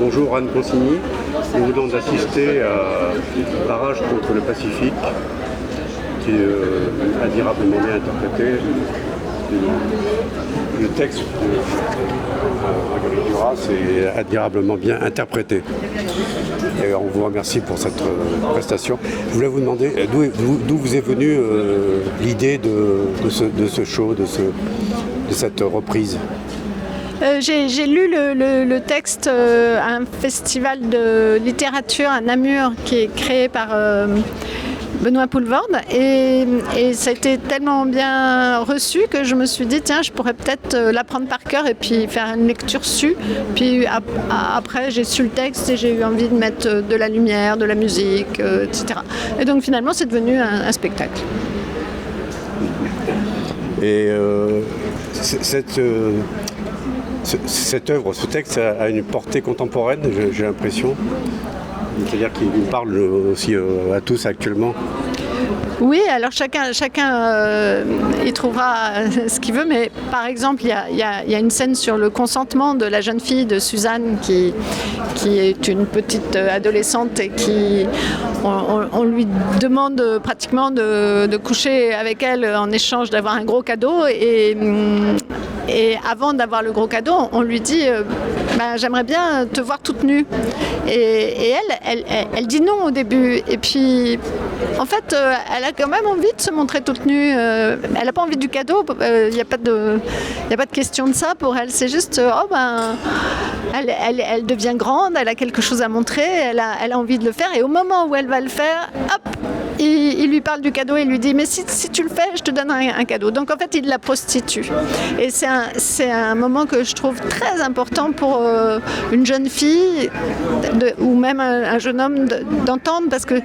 Bonjour Anne Consigny, nous venons d'assister à Barrage contre le Pacifique, qui est admirablement bien interprété. Le texte de Marguerite Duras est admirablement bien interprété. Et on vous remercie pour cette prestation. Je voulais vous demander d'où vous est venue l'idée de ce show, de cette reprise. J'ai lu le texte à un festival de littérature à Namur qui est créé par Benoît Poulvorde et ça a été tellement bien reçu que je me suis dit tiens, je pourrais peut-être l'apprendre par cœur et puis faire une lecture su. Puis après j'ai su le texte et j'ai eu envie de mettre de la lumière, de la musique, etc. Et donc finalement c'est devenu un spectacle. Et cette œuvre, ce texte a une portée contemporaine, j'ai l'impression. C'est-à-dire qu'il parle aussi à tous actuellement. Oui, alors chacun y trouvera ce qu'il veut, mais par exemple, il y a une scène sur le consentement de la jeune fille de Suzanne qui est une petite adolescente et on lui demande pratiquement de coucher avec elle en échange d'avoir un gros cadeau et avant d'avoir le gros cadeau, on lui dit j'aimerais bien te voir toute nue. Et elle dit non au début. Et puis, en fait, elle a quand même envie de se montrer toute nue. Elle n'a pas envie du cadeau. Il n'y a pas de question de ça pour elle. C'est juste, elle devient grande, elle a quelque chose à montrer, elle a envie de le faire. Et au moment où elle va le faire, hop, il lui parle du cadeau et il lui dit mais si tu le fais, je te donne un cadeau. Donc en fait, il la prostitue. Et c'est un moment que je trouve très important pour une jeune fille ou même un jeune homme d'entendre, parce que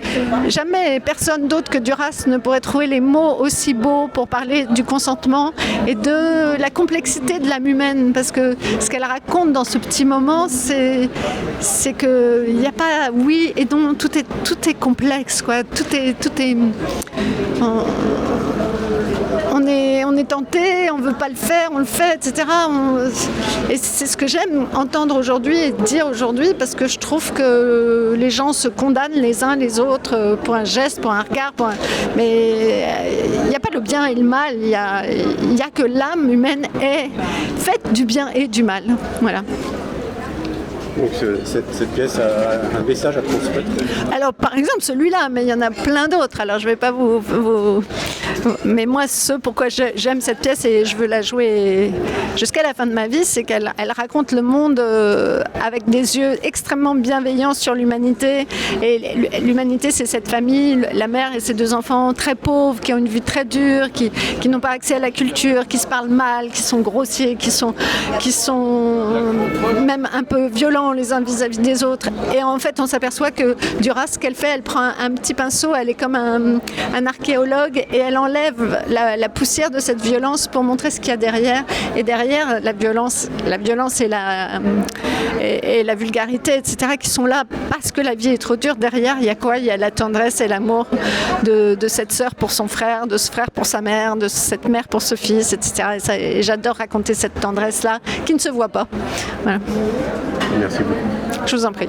jamais personne d'autre que Duras ne pourrait trouver les mots aussi beaux pour parler du consentement et de la complexité de l'âme humaine, parce que ce qu'elle raconte dans ce petit moment, c'est qu'il n'y a pas oui et non, tout est complexe, quoi. Tout est on est tenté, on ne veut pas le faire, on le fait, etc. Et c'est ce que j'aime entendre aujourd'hui et dire aujourd'hui, parce que je trouve que les gens se condamnent les uns les autres pour un geste, pour un regard, mais il n'y a pas le bien et le mal, il y a que l'âme humaine est faite du bien et du mal. Voilà. Donc cette pièce a un message à transmettre. Alors par exemple celui-là, mais il y en a plein d'autres. Alors je ne vais pas vous... Mais moi, pourquoi j'aime cette pièce et je veux la jouer jusqu'à la fin de ma vie, c'est qu'elle raconte le monde avec des yeux extrêmement bienveillants sur l'humanité. Et l'humanité, c'est cette famille, la mère et ses deux enfants très pauvres, qui ont une vie très dure, qui n'ont pas accès à la culture, qui se parlent mal, qui sont grossiers, qui sont même un peu violents les uns vis-à-vis des autres. Et en fait, on s'aperçoit que Duras, ce qu'elle fait, elle prend un petit pinceau, elle est comme un archéologue et elle enlève la poussière de cette violence pour montrer ce qu'il y a derrière. Et derrière, la violence et la vulgarité, etc., qui sont là parce que la vie est trop dure. Derrière, il y a quoi ? Il y a la tendresse et l'amour de cette sœur pour son frère, de ce frère pour sa mère, de cette mère pour ce fils, etc. Et j'adore raconter cette tendresse-là qui ne se voit pas. Voilà. Merci beaucoup. Je vous en prie.